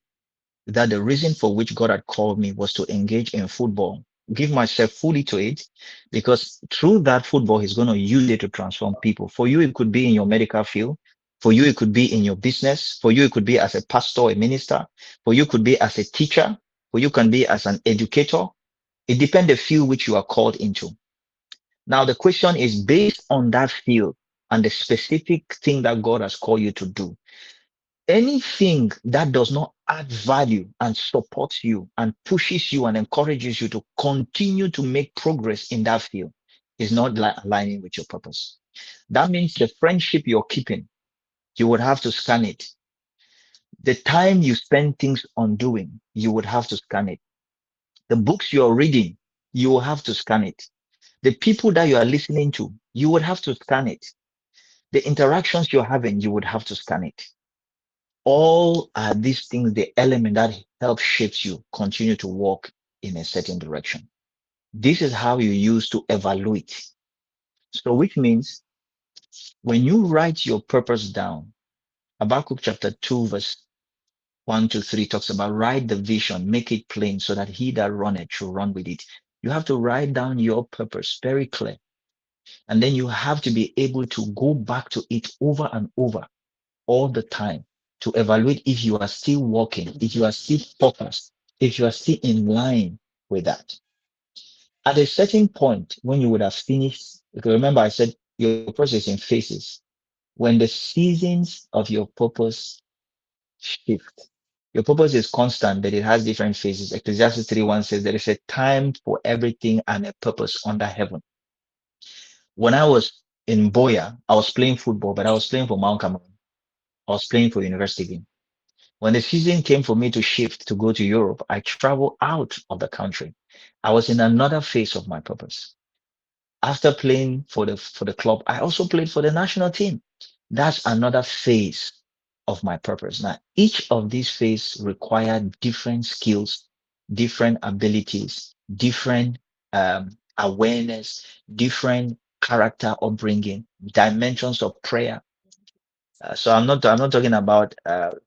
that the reason for which God had called me was to engage in football, give myself fully to it, because through that football, he's going to use it to transform people. For you, it could be in your medical field. For you, it could be in your business. For you, it could be as a pastor, a minister. For you, it could be as a teacher. For you, can be as an educator. It depends the field which you are called into. Now, the question is based on that field and the specific thing that God has called you to do. Anything that does not add value and supports you and pushes you and encourages you to continue to make progress in that field is not aligning with your purpose. That means the friendship you're keeping, you would have to scan it. The time you spend things on doing, you would have to scan it. The books you're reading, you will have to scan it. The people that you are listening to, you would have to scan it. The interactions you're having, you would have to scan it. All are these things, the element that help shapes you continue to walk in a certain direction. This is how you use to evaluate. So which means when you write your purpose down, Habakkuk chapter 2 verse 1 to 3 talks about write the vision, make it plain so that he that runneth should run with it. You have to write down your purpose very clear. And then you have to be able to go back to it over and over all the time to evaluate if you are still walking, if you are still focused, if you are still in line with that. At a certain point, when you would have finished, because remember I said your purpose is in phases. When the seasons of your purpose shift, your purpose is constant, but it has different phases. Ecclesiastes 3:1 says there is a time for everything and a purpose under heaven. When I was in Boya, I was playing football, but I was playing for Mount Cameroon. I was playing for University Game. When the season came for me to shift to go to Europe, I traveled out of the country. I was in another phase of my purpose. After playing for the club, I also played for the national team. That's another phase of my purpose. Now, each of these phases require different skills, different abilities, different awareness, different character upbringing, dimensions of prayer. So I'm not talking about,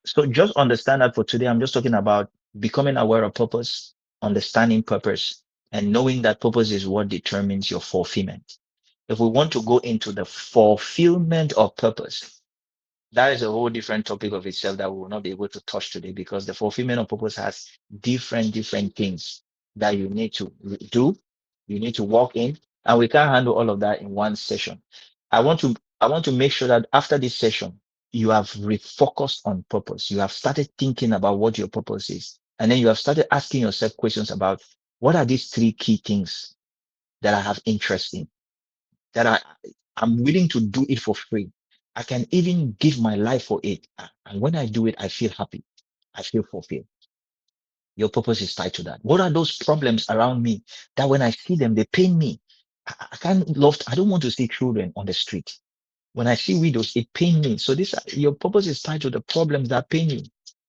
so just understand that for today, I'm just talking about becoming aware of purpose, understanding purpose, and knowing that purpose is what determines your fulfillment. If we want to go into the fulfillment of purpose, that is a whole different topic of itself that we will not be able to touch today, because the fulfillment of purpose has different things that you need to do, you need to walk in, and we can't handle all of that in one session. I want to make sure that after this session, you have refocused on purpose. You have started thinking about what your purpose is, and then you have started asking yourself questions about what are these three key things that I have interest in, that I'm willing to do it for free. I can even give my life for it. And when I do it, I feel happy. I feel fulfilled. Your purpose is tied to that. What are those problems around me that when I see them, they pain me? I can't love, I don't want to see children on the street. When I see widows, it pains me. So this, your purpose is tied to the problems that pain you,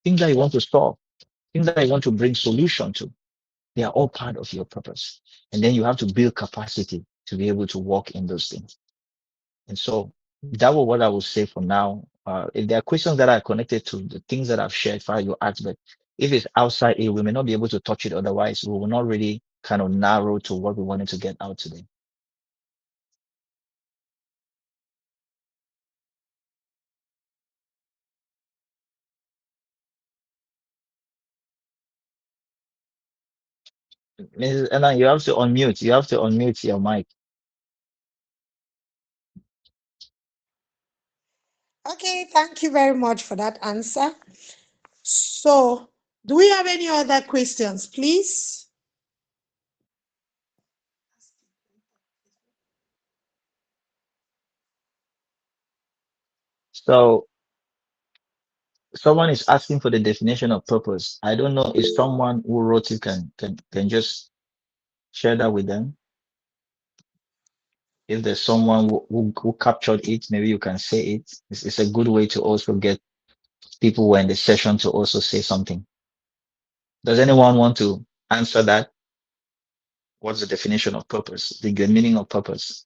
things that you want to solve, things that you want to bring solution to. They are all part of your purpose. And then you have to build capacity to be able to walk in those things. And so that was what I would say for now. If there are questions that are connected to the things that I've shared, fire you ask, but if it's outside it, we may not be able to touch it. Otherwise, we will not really kind of narrow to what we wanted to get out today. Mrs. Anna, you have to unmute. You have to unmute your mic. Okay, thank you very much for that answer. So, do we have any other questions, please? So someone is asking for the definition of purpose. I don't know if someone who wrote it can just share that with them. If there's someone who captured it, maybe you can say it. It's a good way to also get people who are in the session to also say something. Does anyone want to answer that? What's the definition of purpose? The meaning of purpose?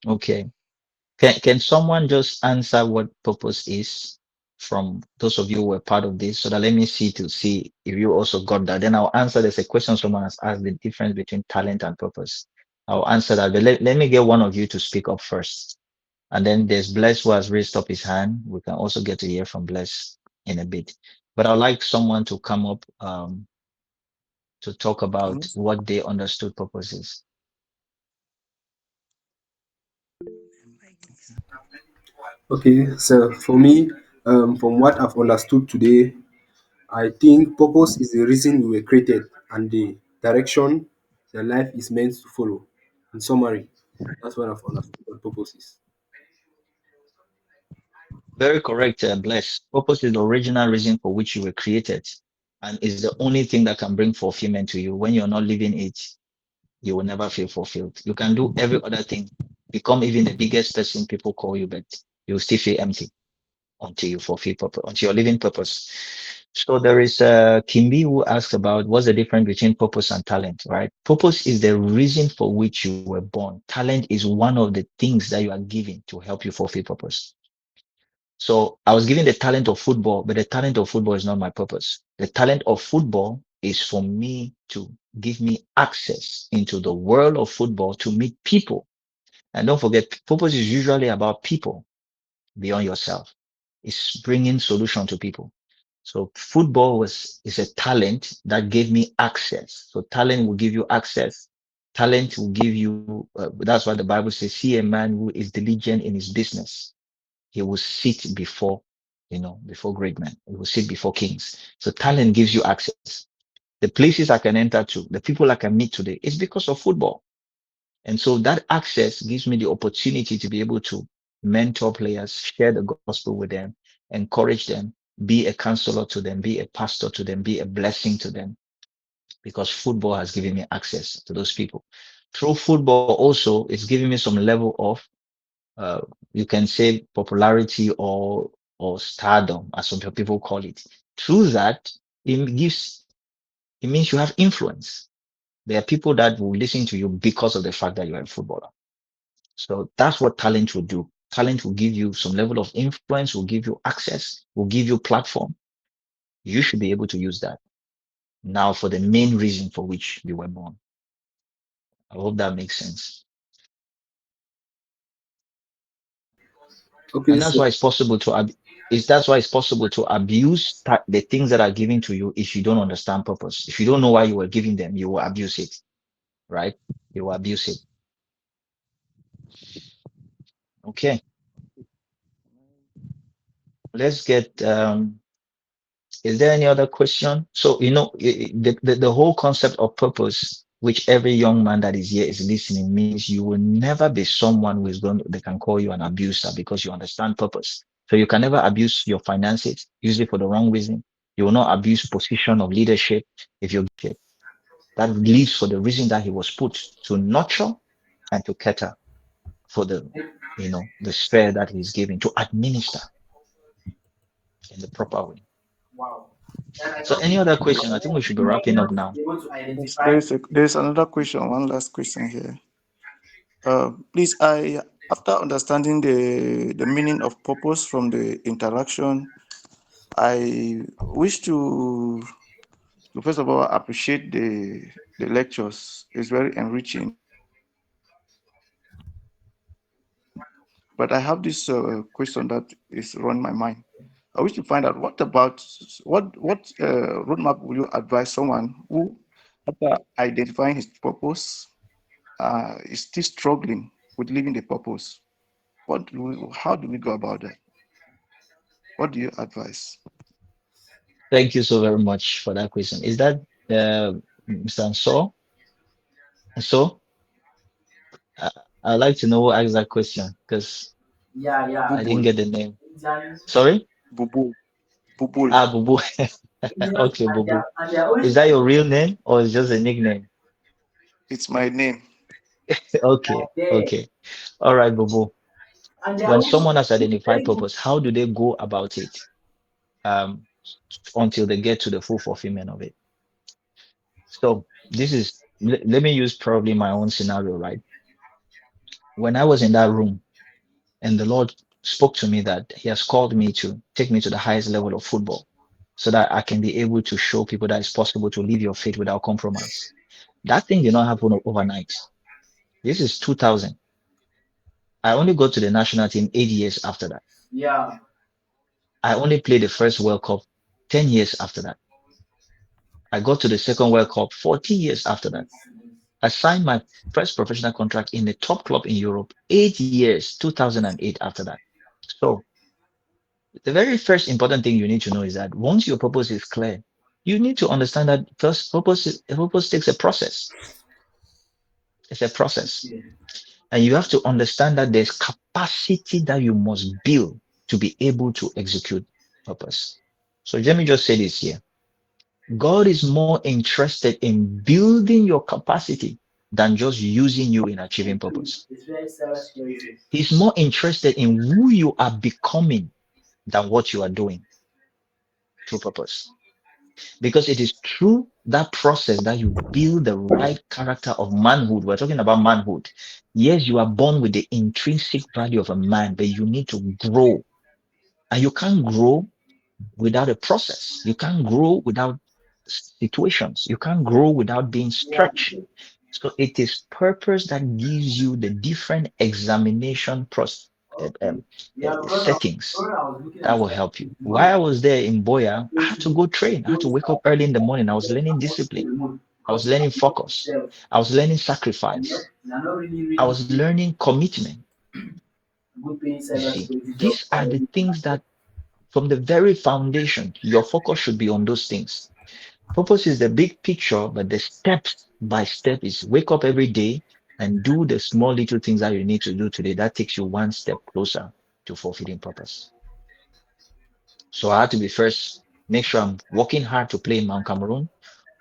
Okay. Can someone just answer what purpose is from those of you who were part of this? So that let me see to see if you also got that. Then I'll answer. There's a question someone has asked, the difference between talent and purpose. I'll answer that. But let me get one of you to speak up first. And then there's Bless who has raised up his hand. We can also get to hear from Bless in a bit. But I'd like someone to come up to talk about what they understood purpose is. Okay, so for me, from what I've understood today, I think purpose is the reason we were created and the direction the life is meant to follow. In summary, that's what I've understood what purpose is. Very correct, Bless. Purpose is the original reason for which you were created, and is the only thing that can bring fulfillment to you. When you're not living it, you will never feel fulfilled. You can do every other thing, become even the biggest person people call you, but you'll still feel empty until you fulfill purpose, until you're living purpose. So there is Kimbi who asks about what's the difference between purpose and talent, right? Purpose is the reason for which you were born. Talent is one of the things that you are given to help you fulfill purpose. So I was given the talent of football, but the talent of football is not my purpose. The talent of football is for me to give me access into the world of football to meet people. And don't forget, purpose is usually about people beyond yourself. It's bringing solution to people. So football is a talent that gave me access. So talent will give you access. Talent will give you. That's why the Bible says, "See a man who is diligent in his business. He will sit before, before great men. He will sit before kings." So talent gives you access. The places I can enter to, the people I can meet today, is because of football. And so that access gives me the opportunity to be able to mentor players, share the gospel with them, encourage them, be a counselor to them, be a pastor to them, be a blessing to them, because football has given me access to those people. Through football also, it's giving me some level of, uh, you can say popularity or stardom, as some people call it. Through that, it means you have influence. There are people that will listen to you because of the fact that you're a footballer. So that's what talent will do. Talent will give you some level of influence, will give you access, will give you platform. You should be able to use that now for the main reason for which you were born. I hope that makes sense. Okay, And that's so why it's possible to that's why it's possible to abuse the things that are given to you if you don't understand purpose. If you don't know why you were giving them, you will abuse it, right? You will abuse it. Okay, let's get is there any other question? So, the whole concept of purpose, which every young man that is here is listening, means you will never be someone who is they can call you an abuser because you understand purpose. So you can never abuse your finances, usually for the wrong reason. You will not abuse position of leadership if you that lives for the reason that he was put to nurture and to cater for the sphere that he's given to administer in the proper way. So any other question? I think we should be wrapping up now. Yes, there's another question, one last question here. Please, after understanding the meaning of purpose from the interaction, I wish to first of all appreciate the lectures. It's very enriching. But I have this question that is on my mind. I wish to find out what roadmap will you advise someone who, after identifying his purpose, is still struggling with living the purpose? How do we go about that? What do you advise? Thank you so very much for that question. Is that Mr. Anso? So I, I'd like to know who asked that question because I didn't Bubul, get the name. Sorry? Bubul, Bubul. Ah, Bubu. Okay, Bubu. Is that your real name or is just a nickname? It's my name. Okay, okay. All right, Bubu. When someone has identified purpose, how do they go about it um, until they get to the full fulfillment of it? So let me use probably my own scenario, right? When I was in that room, And the Lord spoke to me that He has called me to take me to the highest level of football so that I can be able to show people that it's possible to live your faith without compromise. That thing did not happen overnight. This is 2000. I only got to the national team 8 years after that. Yeah. I only played the first World Cup 10 years after that. I got to the second World Cup 14 years after that. I signed my first professional contract in the top club in Europe 8 years, 2008 after that. So the very first important thing you need to know is that once your purpose is clear, you need to understand that first purpose takes a process. It's a process. And you have to understand that there's capacity that you must build to be able to execute purpose. So let me just say this here. God is more interested in building your capacity than just using you in achieving purpose. It's very scary. He's more interested in who you are becoming than what you are doing through purpose. Because it is through that process that you build the right character of manhood. We're talking about manhood. Yes, you are born with the intrinsic value of a man, but you need to grow. And you can't grow without a process. You can't grow without situations. You can't grow without being stretched. So it is purpose that gives you the different examination process, settings that will help you. While I was there in Boya, I had to go train. I had to wake up early in the morning. I was learning discipline. I was learning focus. I was learning sacrifice. I was learning commitment. You see, these are the things that from the very foundation, your focus should be on those things. Purpose is the big picture, but the steps by step is wake up every day and do the small little things that you need to do today. That takes you one step closer to fulfilling purpose. So I had to be first, make sure I'm working hard to play in Mount Cameroon,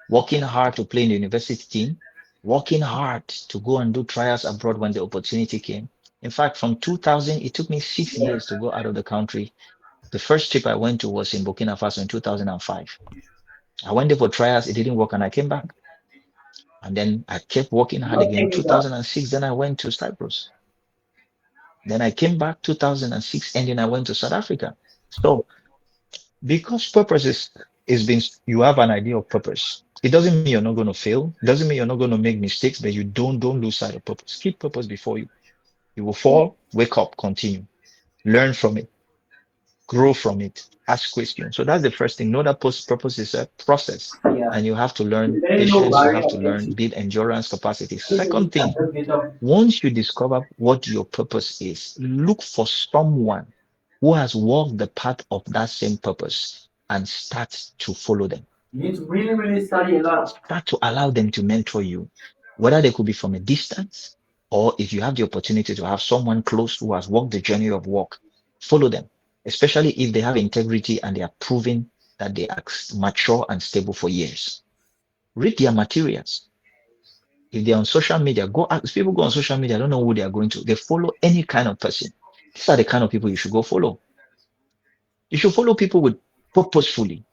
working hard to play in the university team, working hard to go and do trials abroad when the opportunity came. In fact, from 2000, it took me 6 years to go out of the country. The first trip I went to was in Burkina Faso in 2005. I went there for trials. It didn't work and I came back. And then I kept working hard again. 2006, then I went to Cyprus. Then I came back 2006 and then I went to South Africa. So because purpose is being, you have an idea of purpose. It doesn't mean you're not going to fail. It doesn't mean you're not going to make mistakes, but you don't lose sight of purpose. Keep purpose before you. You will fall, wake up, continue, learn from it, grow from it, ask questions. So that's the first thing. Know that purpose is a process and you have to learn patience. You have to learn build endurance capacity. Second thing, once you discover what your purpose is, look for someone who has walked the path of that same purpose and start to follow them. You need to really, really study a lot. Start to allow them to mentor you, whether they could be from a distance or if you have the opportunity to have someone close who has walked the journey of work, follow them, especially if they have integrity and they are proving that they are mature and stable for years. Read their materials. If they're on social media, go ask people go on social media, I don't know who they are going to. They follow any kind of person. These are the kind of people you should go follow. You should follow people with purposefully.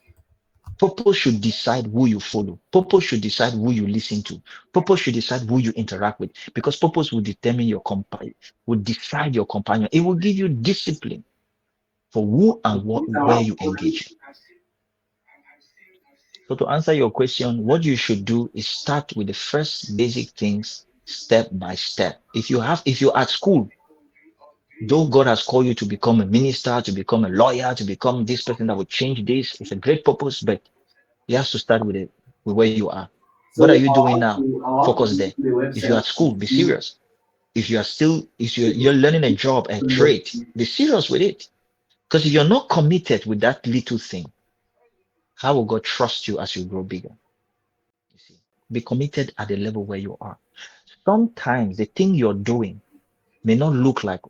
Purpose should decide who you follow. Purpose should decide who you listen to. Purpose should decide who you interact with because purpose will determine your companion, will decide your companion. It will give you discipline for who and what, where you engage. So to answer your question, what you should do is start with the first basic things step by step. If you're at school, though God has called you to become a minister, to become a lawyer, to become this person that will change this, it's a great purpose, but you have to start with it, with where you are. What are So you doing now? I want to Focus go there. to the If you're website at school, to be see serious. If you're learning a job, a trade, be serious with it. Because if you're not committed with that little thing, how will God trust you as you grow bigger? You see, be committed at the level where you are. Sometimes the thing you're doing may not look like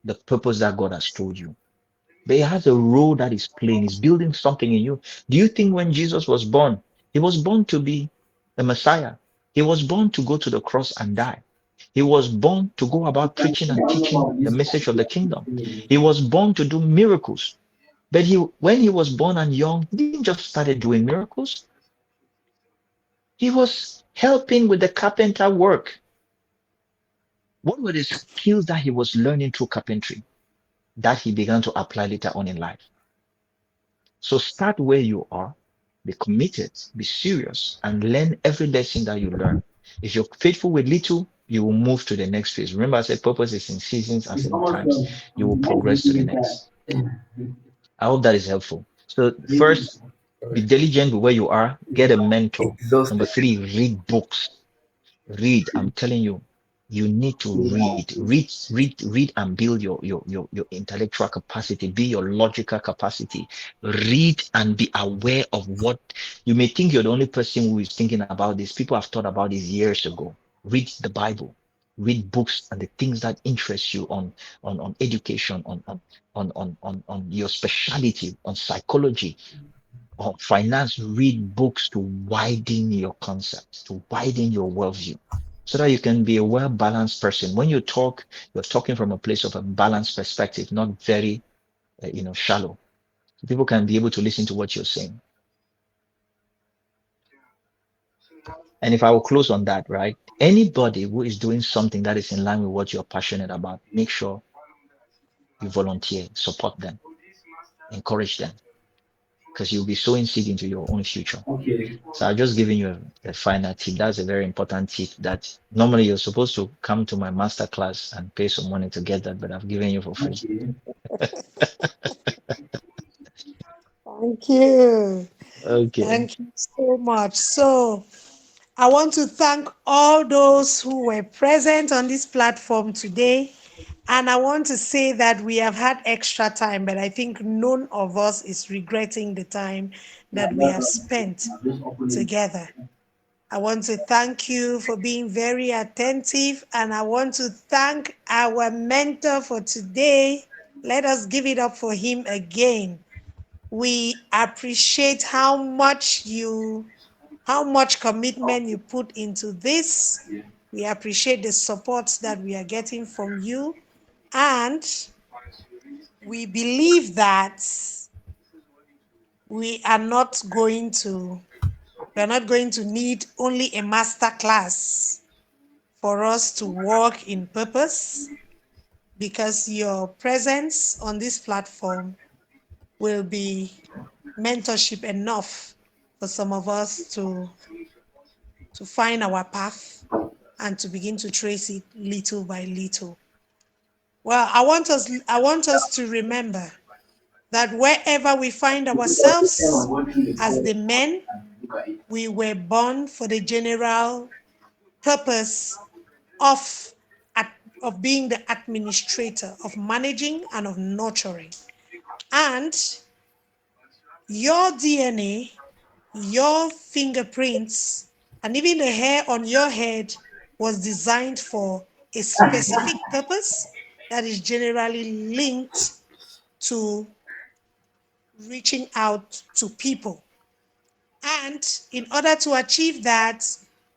the purpose that God has told you. But it has a role that is playing, it's building something in you. Do you think when Jesus was born, he was born to be a Messiah? He was born to go to the cross and die. He was born to go about preaching and teaching the message of the kingdom. He was born to do miracles. But when he was born and young, he didn't just started doing miracles. He was helping with the carpenter work. What were the skills that he was learning through carpentry that he began to apply later on in life? So start where you are, be committed, be serious, and learn every lesson that you learn. If you're faithful with little, you will move to the next phase. Remember, I said purpose is in seasons as in times. You will progress to the next. I hope that is helpful. So first, be diligent with where you are. Get a mentor. Number Exhausted. three, read books. Read. I'm telling you, you need to read and build your intellectual capacity, be your logical capacity. Read and be aware of what you may think you're the only person who is thinking about this. People have thought about this years ago. Read the Bible, read books and the things that interest you on education, on your specialty, on psychology, or finance. Read books to widen your concepts, to widen your worldview, so that you can be a well-balanced person. When you talk, you're talking from a place of a balanced perspective, not very, shallow. People can be able to listen to what you're saying. And if I will close on that, right? Anybody who is doing something that is in line with what you're passionate about, make sure you volunteer, support them, encourage them, because you'll be sowing seed into your own future. Okay. So I've just given you a final tip. That's a very important tip that normally you're supposed to come to my master class and pay some money to get that, but I've given you for free. Okay. Thank you. Okay. Thank you so much. So, I want to thank all those who were present on this platform today. And I want to say that we have had extra time, but I think none of us is regretting the time that we have spent I'm just opening. together. I want to thank you for being very attentive, and I want to thank our mentor for today. Let us give it up for him again. We appreciate how much commitment you put into this. We appreciate the support that we are getting from you. And we believe that we are not going to need only a master class for us to walk in purpose, because your presence on this platform will be mentorship enough for some of us to find our path and to begin to trace it little by little. Well, I want us to remember that wherever we find ourselves as the men, we were born for the general purpose of, of being the administrator, of managing and of nurturing. And your DNA, your fingerprints, and even the hair on your head was designed for a specific purpose that is generally linked to reaching out to people. And in order to achieve that,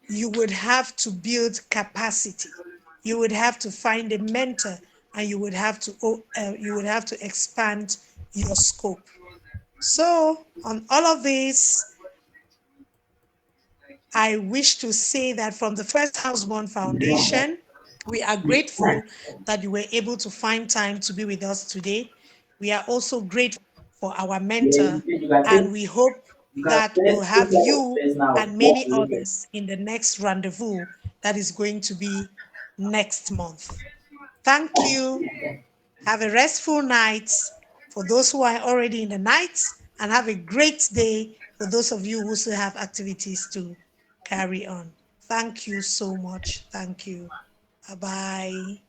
you would have to build capacity. You would have to find a mentor, and you would have to expand your scope. So, on all of this, I wish to say that from the First Housebound Foundation, we are grateful that you were able to find time to be with us today. We are also grateful for our mentor, and we hope that we'll have you and many others in the next rendezvous that is going to be next month. Thank you. Have a restful night for those who are already in the night, and have a great day for those of you who still have activities to carry on. Thank you so much. Thank you. Bye bye.